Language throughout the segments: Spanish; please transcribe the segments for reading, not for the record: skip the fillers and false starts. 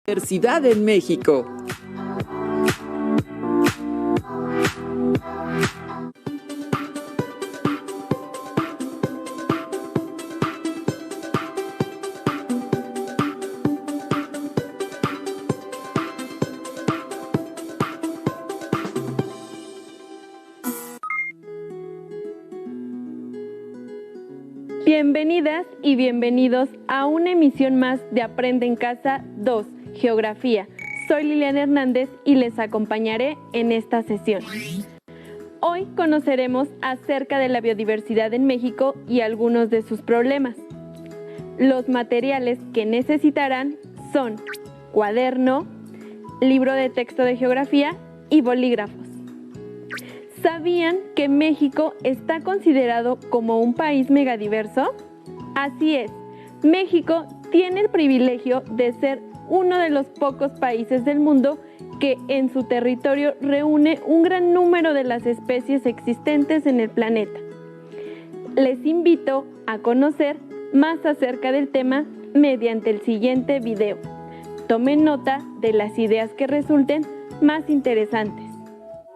Diversidad en México. Bienvenidas y bienvenidos a una emisión más de Aprende en Casa 2, Geografía. Soy Liliana Hernández y les acompañaré en esta sesión. Hoy conoceremos acerca de la biodiversidad en México y algunos de sus problemas. Los materiales que necesitarán son cuaderno, libro de texto de geografía y bolígrafos. ¿Sabían que México está considerado como un país megadiverso? Así es, México tiene el privilegio de ser uno de los pocos países del mundo que en su territorio reúne un gran número de las especies existentes en el planeta. Les invito a conocer más acerca del tema mediante el siguiente video. Tomen nota de las ideas que resulten más interesantes.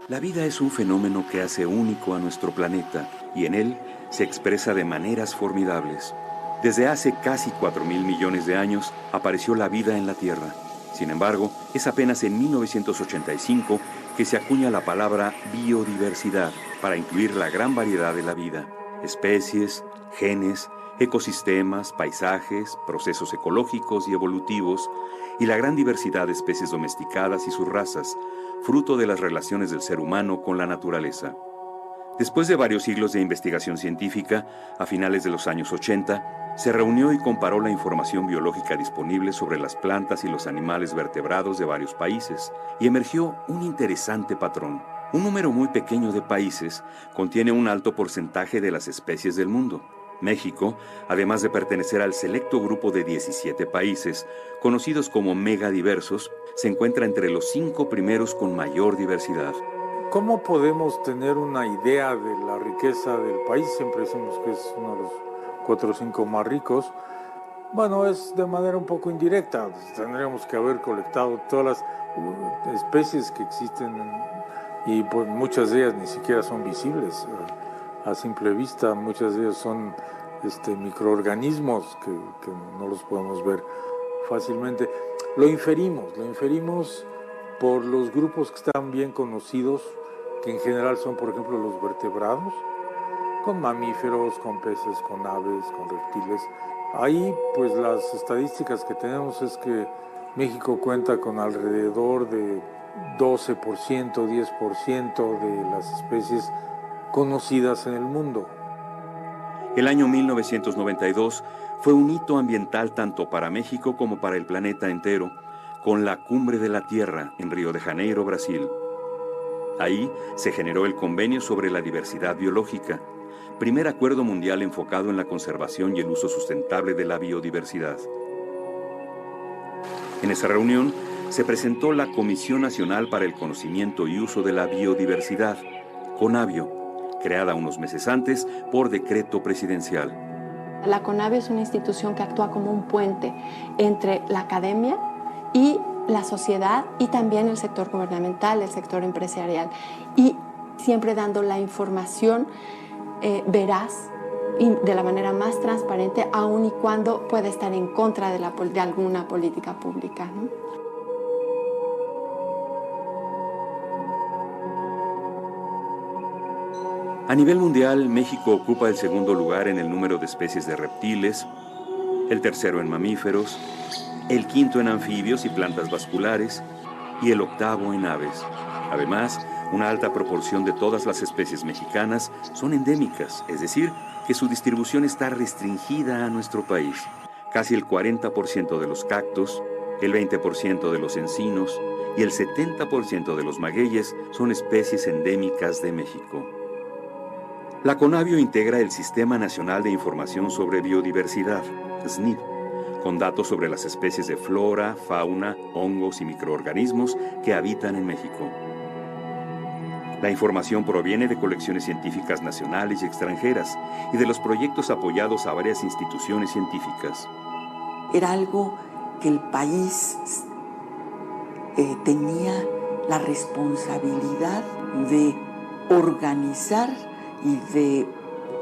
La vida es un fenómeno que hace único a nuestro planeta y en él se expresa de maneras formidables. Desde hace casi 4.000 millones de años apareció la vida en la Tierra. Sin embargo, es apenas en 1985 que se acuña la palabra biodiversidad para incluir la gran variedad de la vida, especies, genes, ecosistemas, paisajes, procesos ecológicos y evolutivos, y la gran diversidad de especies domesticadas y sus razas, fruto de las relaciones del ser humano con la naturaleza. Después de varios siglos de investigación científica, a finales de los años 80, se reunió y comparó la información biológica disponible sobre las plantas y los animales vertebrados de varios países, y emergió un interesante patrón. Un número muy pequeño de países contiene un alto porcentaje de las especies del mundo. México, además de pertenecer al selecto grupo de 17 países, conocidos como megadiversos, se encuentra entre los 5 primeros con mayor diversidad. ¿Cómo podemos tener una idea de la riqueza del país? Siempre decimos que es uno de los 4 o 5 más ricos. Bueno, es de manera un poco indirecta. Tendríamos que haber colectado todas las especies que existen y pues muchas de ellas ni siquiera son visibles a simple vista. Muchas de ellas son microorganismos que no los podemos ver fácilmente. Lo inferimos por los grupos que están bien conocidos, que en general son, por ejemplo, los vertebrados, con mamíferos, con peces, con aves, con reptiles. Ahí, pues las estadísticas que tenemos es que México cuenta con alrededor de 12%, 10% de las especies conocidas en el mundo. El año 1992 fue un hito ambiental tanto para México como para el planeta entero, con la Cumbre de la Tierra en Río de Janeiro, Brasil. Ahí se generó el Convenio sobre la Diversidad Biológica, primer acuerdo mundial enfocado en la conservación y el uso sustentable de la biodiversidad. En esa reunión se presentó la Comisión Nacional para el Conocimiento y Uso de la Biodiversidad, CONABIO, creada unos meses antes por decreto presidencial. La CONABIO es una institución que actúa como un puente entre la academia y la sociedad y también el sector gubernamental, el sector empresarial, y siempre dando la información veraz y de la manera más transparente, aun y cuando pueda estar en contra de alguna política pública, ¿no? A nivel mundial, México ocupa el segundo lugar en el número de especies de reptiles, el tercero en mamíferos, el quinto en anfibios y plantas vasculares y el octavo en aves. Además, una alta proporción de todas las especies mexicanas son endémicas, es decir, que su distribución está restringida a nuestro país. Casi el 40% de los cactus, el 20% de los encinos y el 70% de los magueyes son especies endémicas de México. La CONABIO integra el Sistema Nacional de Información sobre Biodiversidad, SNIB, con datos sobre las especies de flora, fauna, hongos y microorganismos que habitan en México. La información proviene de colecciones científicas nacionales y extranjeras y de los proyectos apoyados a varias instituciones científicas. Era algo que el país tenía la responsabilidad de organizar y de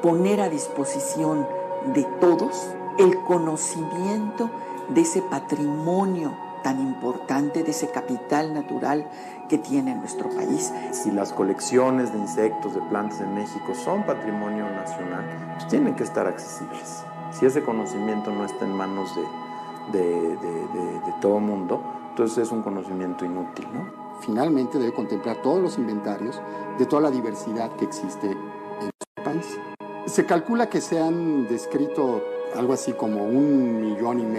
poner a disposición de todos el conocimiento de ese patrimonio tan importante, de ese capital natural que tiene nuestro país. Si las colecciones de insectos, de plantas en México son patrimonio nacional, pues tienen que estar accesibles. Si ese conocimiento no está en manos de todo el mundo, entonces es un conocimiento inútil, ¿no? Finalmente debe contemplar todos los inventarios de toda la diversidad que existe en nuestro país. Se calcula que se han descrito algo así como 1,5 millones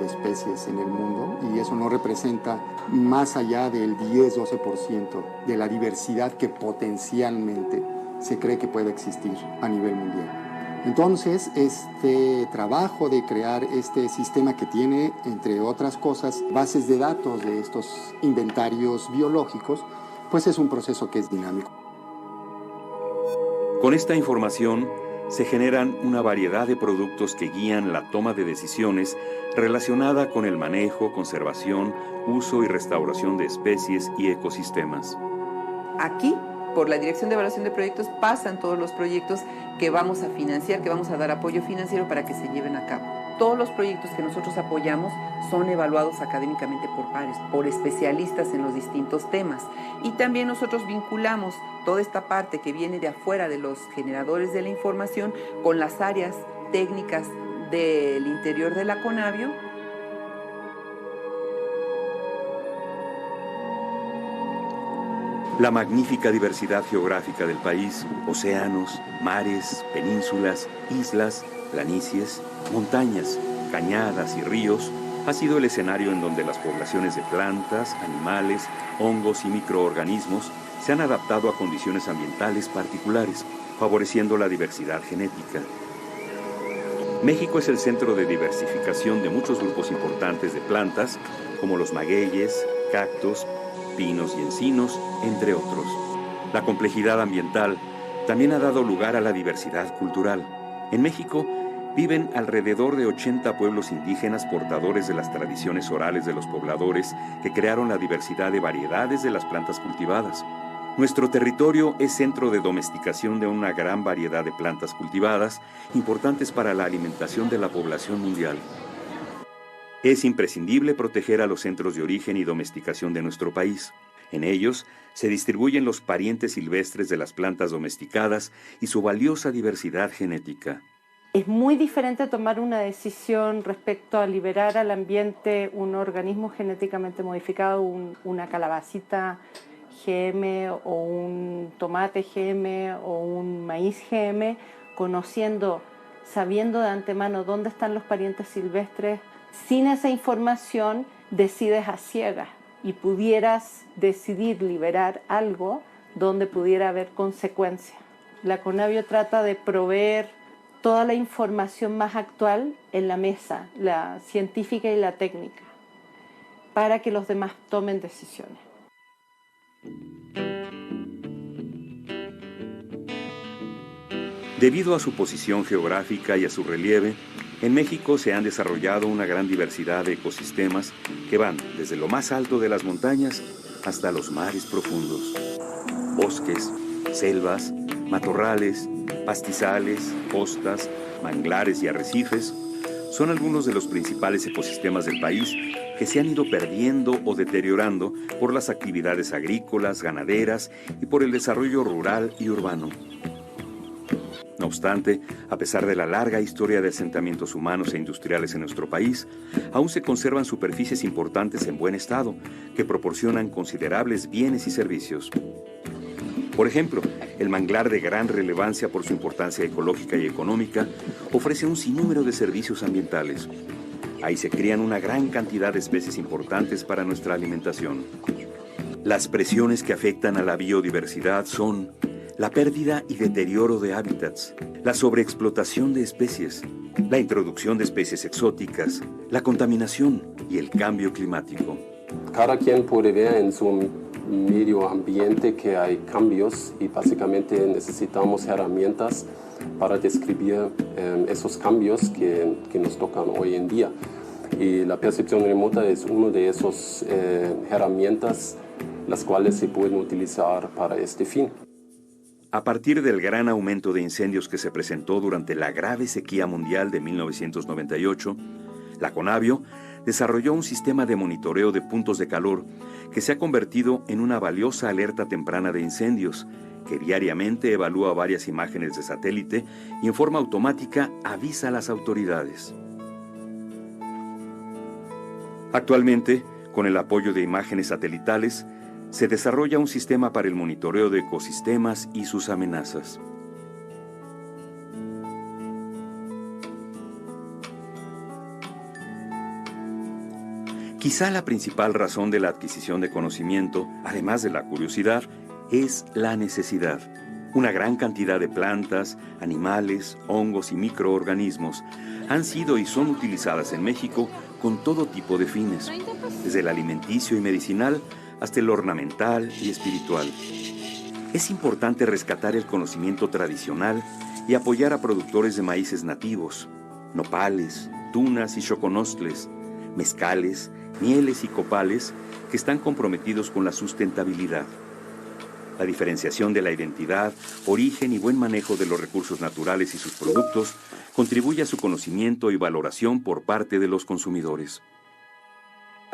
de especies en el mundo, y eso no representa más allá del 10-12% de la diversidad que potencialmente se cree que puede existir a nivel mundial. Entonces, este trabajo de crear este sistema que tiene, entre otras cosas, bases de datos de estos inventarios biológicos, pues es un proceso que es dinámico. Con esta información se generan una variedad de productos que guían la toma de decisiones relacionada con el manejo, conservación, uso y restauración de especies y ecosistemas. Aquí, por la Dirección de Evaluación de Proyectos, pasan todos los proyectos que vamos a financiar, que vamos a dar apoyo financiero para que se lleven a cabo. Todos los proyectos que nosotros apoyamos son evaluados académicamente por pares, por especialistas en los distintos temas. Y también nosotros vinculamos toda esta parte que viene de afuera de los generadores de la información con las áreas técnicas del interior de la Conavio. La magnífica diversidad geográfica del país, océanos, mares, penínsulas, islas, planicies, montañas, cañadas y ríos, ha sido el escenario en donde las poblaciones de plantas, animales, hongos y microorganismos se han adaptado a condiciones ambientales particulares, favoreciendo la diversidad genética. México es el centro de diversificación de muchos grupos importantes de plantas, como los magueyes, cactos, pinos y encinos, entre otros. La complejidad ambiental también ha dado lugar a la diversidad cultural. En México viven alrededor de 80 pueblos indígenas portadores de las tradiciones orales de los pobladores que crearon la diversidad de variedades de las plantas cultivadas. Nuestro territorio es centro de domesticación de una gran variedad de plantas cultivadas, importantes para la alimentación de la población mundial. Es imprescindible proteger a los centros de origen y domesticación de nuestro país. En ellos se distribuyen los parientes silvestres de las plantas domesticadas y su valiosa diversidad genética. Es muy diferente tomar una decisión respecto a liberar al ambiente un organismo genéticamente modificado, una calabacita GM o un tomate GM o un maíz GM, sabiendo de antemano dónde están los parientes silvestres. Sin esa información decides a ciegas y pudieras decidir liberar algo donde pudiera haber consecuencias. La Conavio trata de proveer toda la información más actual en la mesa, la científica y la técnica, para que los demás tomen decisiones. Debido a su posición geográfica y a su relieve, en México se han desarrollado una gran diversidad de ecosistemas que van desde lo más alto de las montañas hasta los mares profundos. Bosques, selvas, matorrales, pastizales, costas, manglares y arrecifes son algunos de los principales ecosistemas del país que se han ido perdiendo o deteriorando por las actividades agrícolas, ganaderas y por el desarrollo rural y urbano. No obstante, a pesar de la larga historia de asentamientos humanos e industriales en nuestro país, aún se conservan superficies importantes en buen estado, que proporcionan considerables bienes y servicios. Por ejemplo, el manglar, de gran relevancia por su importancia ecológica y económica, ofrece un sinnúmero de servicios ambientales. Ahí se crían una gran cantidad de especies importantes para nuestra alimentación. Las presiones que afectan a la biodiversidad son la pérdida y deterioro de hábitats, la sobreexplotación de especies, la introducción de especies exóticas, la contaminación y el cambio climático. Cada quien puede ver en su medio ambiente que hay cambios y básicamente necesitamos herramientas para describir esos cambios que nos tocan hoy en día. Y la percepción remota es una de esas herramientas las cuales se pueden utilizar para este fin. A partir del gran aumento de incendios que se presentó durante la grave sequía mundial de 1998, la Conavio desarrolló un sistema de monitoreo de puntos de calor que se ha convertido en una valiosa alerta temprana de incendios, que diariamente evalúa varias imágenes de satélite y en forma automática avisa a las autoridades. Actualmente, con el apoyo de imágenes satelitales, se desarrolla un sistema para el monitoreo de ecosistemas y sus amenazas. Quizá la principal razón de la adquisición de conocimiento, además de la curiosidad, es la necesidad. Una gran cantidad de plantas, animales, hongos y microorganismos han sido y son utilizadas en México con todo tipo de fines, desde el alimenticio y medicinal hasta el ornamental y espiritual. Es importante rescatar el conocimiento tradicional y apoyar a productores de maíces nativos, nopales, tunas y xoconostles, mezcales, mieles y copales que están comprometidos con la sustentabilidad. La diferenciación de la identidad, origen y buen manejo de los recursos naturales y sus productos contribuye a su conocimiento y valoración por parte de los consumidores.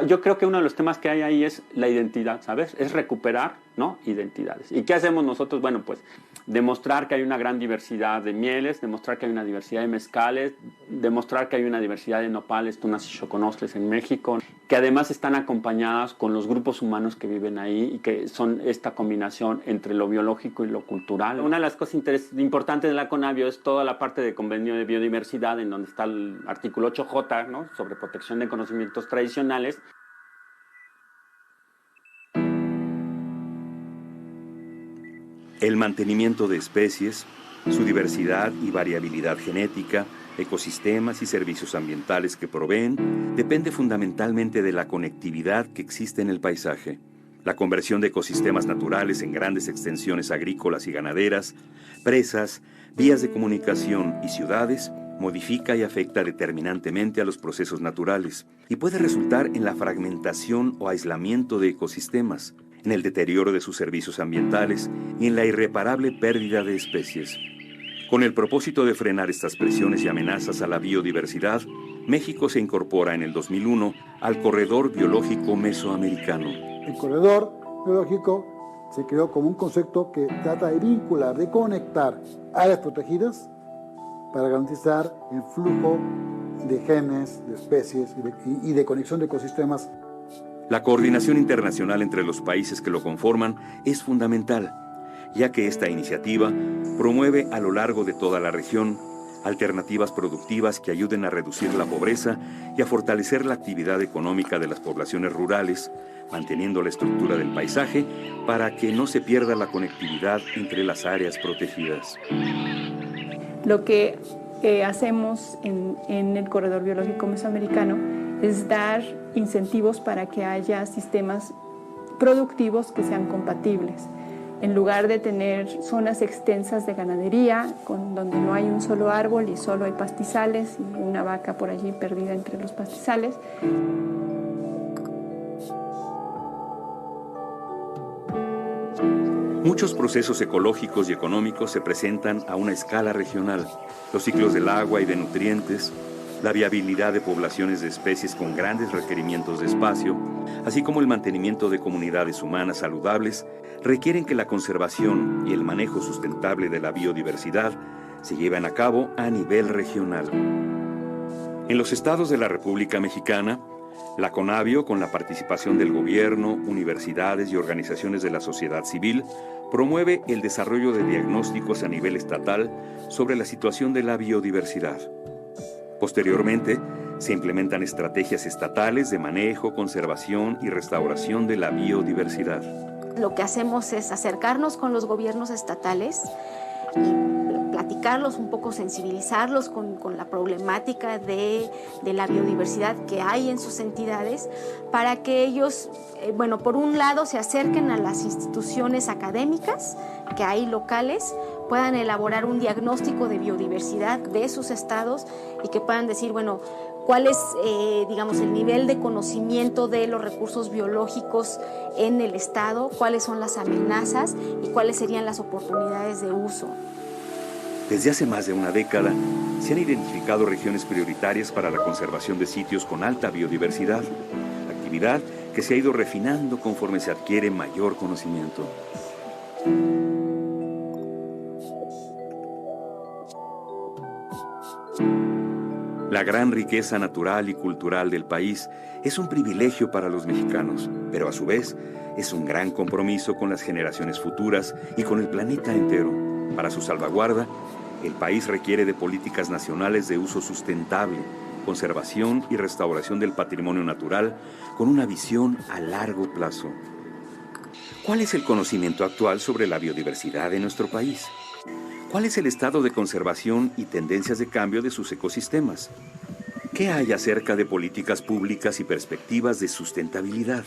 Yo creo que uno de los temas que hay ahí es la identidad, ¿sabes? Es recuperar, ¿no?, identidades. ¿Y qué hacemos nosotros? Bueno, pues demostrar que hay una gran diversidad de mieles, demostrar que hay una diversidad de mezcales, demostrar que hay una diversidad de nopales, tunas y xoconostles en México, que además están acompañadas con los grupos humanos que viven ahí y que son esta combinación entre lo biológico y lo cultural. Una de las cosas importantes de la Conavio es toda la parte de convenio de biodiversidad, en donde está el artículo 8J, ¿no?, sobre protección de conocimientos tradicionales. El mantenimiento de especies, su diversidad y variabilidad genética, ecosistemas y servicios ambientales que proveen, depende fundamentalmente de la conectividad que existe en el paisaje. La conversión de ecosistemas naturales en grandes extensiones agrícolas y ganaderas, presas, vías de comunicación y ciudades modifica y afecta determinantemente a los procesos naturales y puede resultar en la fragmentación o aislamiento de ecosistemas, en el deterioro de sus servicios ambientales y en la irreparable pérdida de especies. Con el propósito de frenar estas presiones y amenazas a la biodiversidad, México se incorpora en el 2001 al Corredor Biológico Mesoamericano. El Corredor Biológico se creó como un concepto que trata de vincular, de conectar áreas protegidas para garantizar el flujo de genes, de especies y de conexión de ecosistemas. La coordinación internacional entre los países que lo conforman es fundamental, ya que esta iniciativa promueve a lo largo de toda la región alternativas productivas que ayuden a reducir la pobreza y a fortalecer la actividad económica de las poblaciones rurales, manteniendo la estructura del paisaje para que no se pierda la conectividad entre las áreas protegidas. Lo que hacemos en el Corredor Biológico Mesoamericano es dar incentivos para que haya sistemas productivos que sean compatibles. En lugar de tener zonas extensas de ganadería, donde no hay un solo árbol y solo hay pastizales y una vaca por allí perdida entre los pastizales. Muchos procesos ecológicos y económicos se presentan a una escala regional. Los ciclos del agua y de nutrientes, la viabilidad de poblaciones de especies con grandes requerimientos de espacio, así como el mantenimiento de comunidades humanas saludables, requieren que la conservación y el manejo sustentable de la biodiversidad se lleven a cabo a nivel regional. En los estados de la República Mexicana, la Conavio, con la participación del gobierno, universidades y organizaciones de la sociedad civil, promueve el desarrollo de diagnósticos a nivel estatal sobre la situación de la biodiversidad. Posteriormente, se implementan estrategias estatales de manejo, conservación y restauración de la biodiversidad. Lo que hacemos es acercarnos con los gobiernos estatales y platicarlos un poco, sensibilizarlos con la problemática de la biodiversidad que hay en sus entidades, para que ellos, por un lado, se acerquen a las instituciones académicas que hay locales, puedan elaborar un diagnóstico de biodiversidad de sus estados y que puedan decir, cuál es, digamos, el nivel de conocimiento de los recursos biológicos en el Estado, cuáles son las amenazas y cuáles serían las oportunidades de uso. Desde hace más de una década, se han identificado regiones prioritarias para la conservación de sitios con alta biodiversidad, actividad que se ha ido refinando conforme se adquiere mayor conocimiento. La gran riqueza natural y cultural del país es un privilegio para los mexicanos, pero a su vez es un gran compromiso con las generaciones futuras y con el planeta entero. Para su salvaguarda, el país requiere de políticas nacionales de uso sustentable, conservación y restauración del patrimonio natural con una visión a largo plazo. ¿Cuál es el conocimiento actual sobre la biodiversidad de nuestro país? ¿Cuál es el estado de conservación y tendencias de cambio de sus ecosistemas? ¿Qué hay acerca de políticas públicas y perspectivas de sustentabilidad?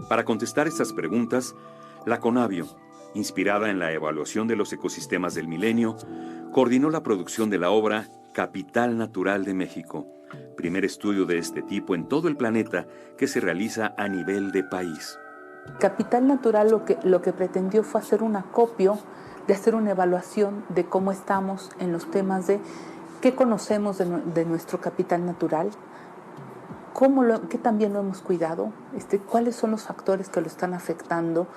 Para contestar estas preguntas, la CONABIO, inspirada en la evaluación de los ecosistemas del milenio, coordinó la producción de la obra Capital Natural de México, primer estudio de este tipo en todo el planeta que se realiza a nivel de país. Capital Natural lo que pretendió fue hacer un acopio, de hacer una evaluación de cómo estamos en los temas de qué conocemos de nuestro capital natural, qué también lo hemos cuidado, cuáles son los factores que lo están afectando,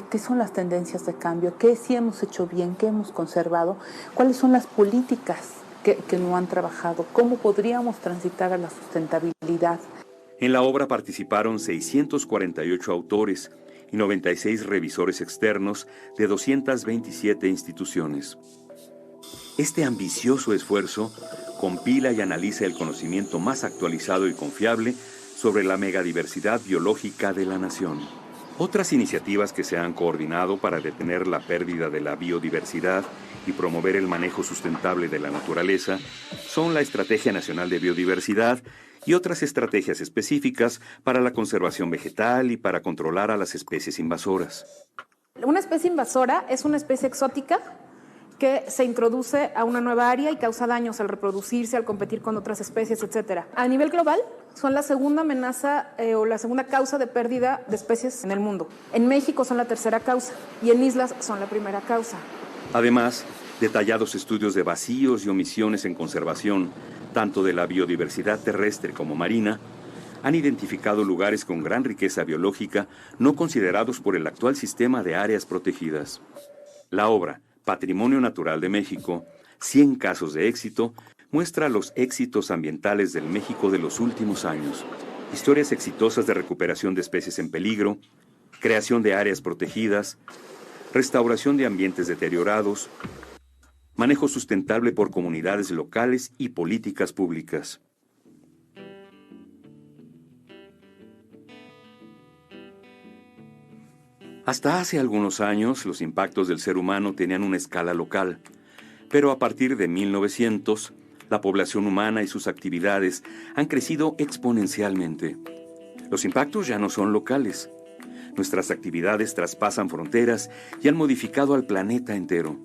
qué son las tendencias de cambio, qué sí hemos hecho bien, qué hemos conservado, cuáles son las políticas que no han trabajado, cómo podríamos transitar a la sustentabilidad. En la obra participaron 648 autores y 96 revisores externos de 227 instituciones. Este ambicioso esfuerzo compila y analiza el conocimiento más actualizado y confiable sobre la megadiversidad biológica de la nación. Otras iniciativas que se han coordinado para detener la pérdida de la biodiversidad y promover el manejo sustentable de la naturaleza son la Estrategia Nacional de Biodiversidad y otras estrategias específicas para la conservación vegetal y para controlar a las especies invasoras. Una especie invasora es una especie exótica que se introduce a una nueva área y causa daños al reproducirse, al competir con otras especies, etc. A nivel global, son la segunda amenaza o la segunda causa de pérdida de especies en el mundo. En México son la tercera causa y en islas son la primera causa. Además, detallados estudios de vacíos y omisiones en conservación, tanto de la biodiversidad terrestre como marina, han identificado lugares con gran riqueza biológica no considerados por el actual sistema de áreas protegidas. La obra Patrimonio Natural de México, 100 casos de éxito, muestra los éxitos ambientales del México de los últimos años. Historias exitosas de recuperación de especies en peligro, creación de áreas protegidas, restauración de ambientes deteriorados, manejo sustentable por comunidades locales y políticas públicas. Hasta hace algunos años, los impactos del ser humano tenían una escala local, pero a partir de 1900, la población humana y sus actividades han crecido exponencialmente. Los impactos ya no son locales. Nuestras actividades traspasan fronteras y han modificado al planeta entero.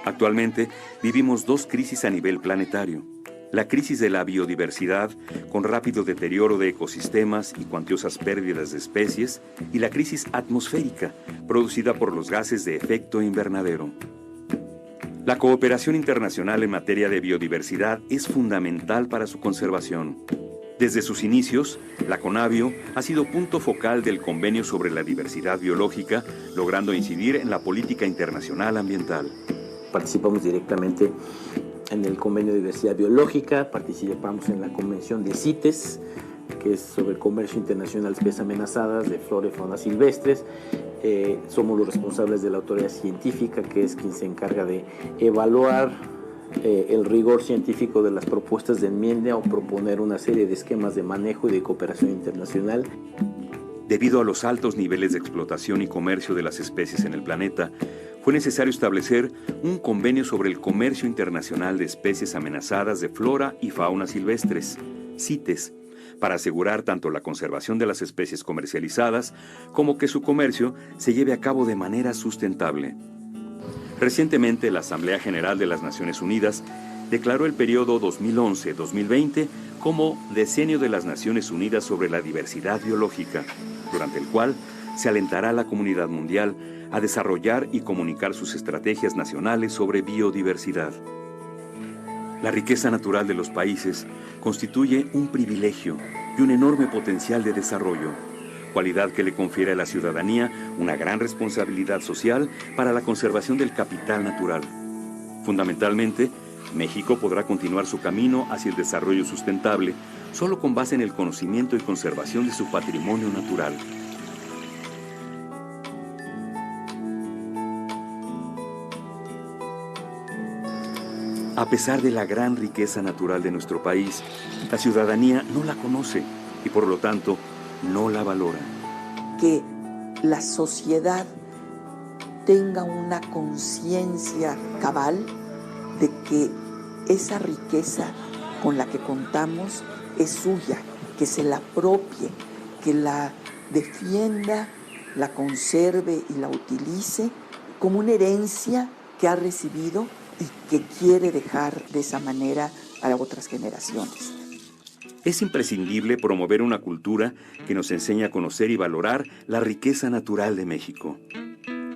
Actualmente vivimos dos crisis a nivel planetario. La crisis de la biodiversidad, con rápido deterioro de ecosistemas y cuantiosas pérdidas de especies, y la crisis atmosférica, producida por los gases de efecto invernadero. La cooperación internacional en materia de biodiversidad es fundamental para su conservación. Desde sus inicios, la CONABIO ha sido punto focal del Convenio sobre la Diversidad Biológica, logrando incidir en la política internacional ambiental. Participamos directamente en el Convenio de Diversidad Biológica, participamos en la Convención de CITES, que es sobre el comercio internacional de especies amenazadas de flora y fauna silvestres. Somos los responsables de la autoridad científica, que es quien se encarga de evaluar el rigor científico de las propuestas de enmienda o proponer una serie de esquemas de manejo y de cooperación internacional. Debido a los altos niveles de explotación y comercio de las especies en el planeta, fue necesario establecer un convenio sobre el comercio internacional de especies amenazadas de flora y fauna silvestres, CITES, para asegurar tanto la conservación de las especies comercializadas como que su comercio se lleve a cabo de manera sustentable. Recientemente, la Asamblea General de las Naciones Unidas declaró el periodo 2011-2020 como Decenio de las Naciones Unidas sobre la Diversidad Biológica, durante el cual se alentará a la comunidad mundial a desarrollar y comunicar sus estrategias nacionales sobre biodiversidad. La riqueza natural de los países constituye un privilegio y un enorme potencial de desarrollo, cualidad que le confiere a la ciudadanía una gran responsabilidad social para la conservación del capital natural. Fundamentalmente, México podrá continuar su camino hacia el desarrollo sustentable solo con base en el conocimiento y conservación de su patrimonio natural. A pesar de la gran riqueza natural de nuestro país, la ciudadanía no la conoce y por lo tanto no la valora. Que la sociedad tenga una conciencia cabal de que esa riqueza con la que contamos es suya, que se la apropie, que la defienda, la conserve y la utilice como una herencia que ha recibido y que quiere dejar de esa manera a otras generaciones. Es imprescindible promover una cultura que nos enseñe a conocer y valorar la riqueza natural de México.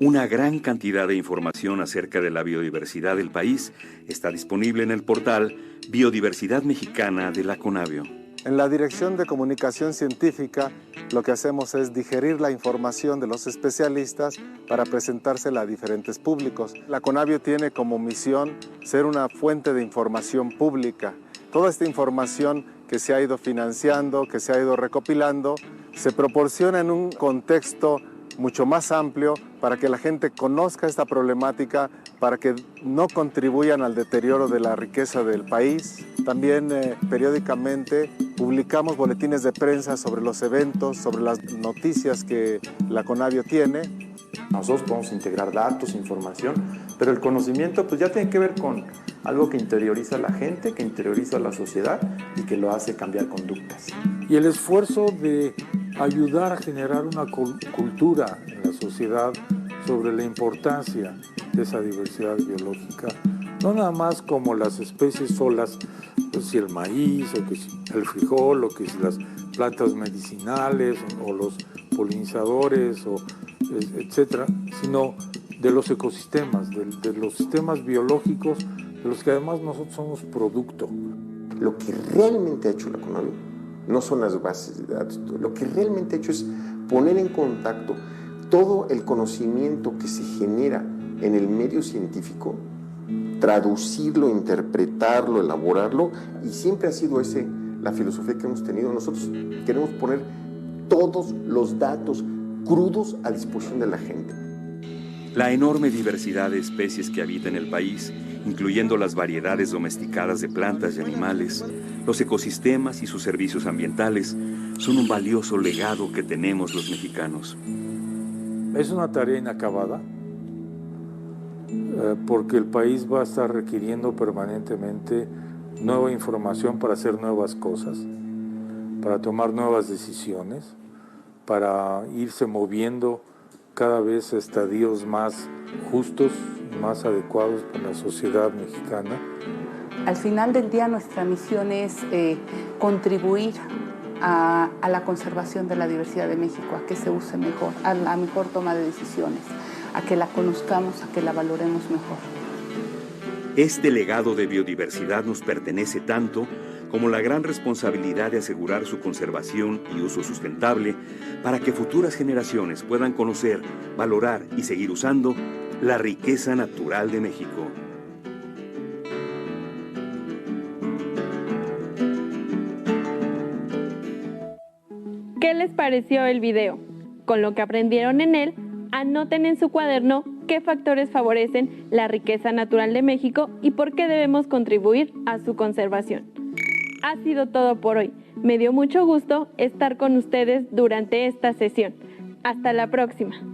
Una gran cantidad de información acerca de la biodiversidad del país está disponible en el portal Biodiversidad Mexicana de la Conavio. En la Dirección de Comunicación Científica, lo que hacemos es digerir la información de los especialistas para presentársela a diferentes públicos. La Conavio tiene como misión ser una fuente de información pública. Toda esta información que se ha ido financiando, que se ha ido recopilando, se proporciona en un contexto mucho más amplio para que la gente conozca esta problemática, para que no contribuyan al deterioro de la riqueza del país. También periódicamente publicamos boletines de prensa sobre los eventos, sobre las noticias que la Conavio tiene. Nosotros podemos integrar datos, información, pero el conocimiento pues ya tiene que ver con algo que interioriza a la gente, que interioriza a la sociedad y que lo hace cambiar conductas. Y el esfuerzo de ayudar a generar una cultura en la sociedad sobre la importancia de esa diversidad biológica, no nada más como las especies solas, pues si el maíz, o que si el frijol, o que si las plantas medicinales, o los polinizadores, o etcétera, sino de los ecosistemas, de los sistemas biológicos, de los que además nosotros somos producto. Lo que realmente ha hecho la Conavio no son las bases de datos, lo que realmente ha hecho es poner en contacto todo el conocimiento que se genera en el medio científico, traducirlo, interpretarlo, elaborarlo, y siempre ha sido esa la filosofía que hemos tenido. Nosotros queremos poner todos los datos crudos a disposición de la gente. La enorme diversidad de especies que habita en el país, incluyendo las variedades domesticadas de plantas y animales, los ecosistemas y sus servicios ambientales, son un valioso legado que tenemos los mexicanos. Es una tarea inacabada, porque el país va a estar requiriendo permanentemente nueva información para hacer nuevas cosas, para tomar nuevas decisiones, para irse moviendo cada vez a estadios más justos, más adecuados para la sociedad mexicana. Al final del día nuestra misión es contribuir a la conservación de la diversidad de México, a que se use mejor, a la mejor toma de decisiones, a que la conozcamos, a que la valoremos mejor. Este legado de biodiversidad nos pertenece tanto como la gran responsabilidad de asegurar su conservación y uso sustentable para que futuras generaciones puedan conocer, valorar y seguir usando la riqueza natural de México. ¿Qué les pareció el video? Con lo que aprendieron en él, anoten en su cuaderno qué factores favorecen la riqueza natural de México y por qué debemos contribuir a su conservación. Ha sido todo por hoy. Me dio mucho gusto estar con ustedes durante esta sesión. Hasta la próxima.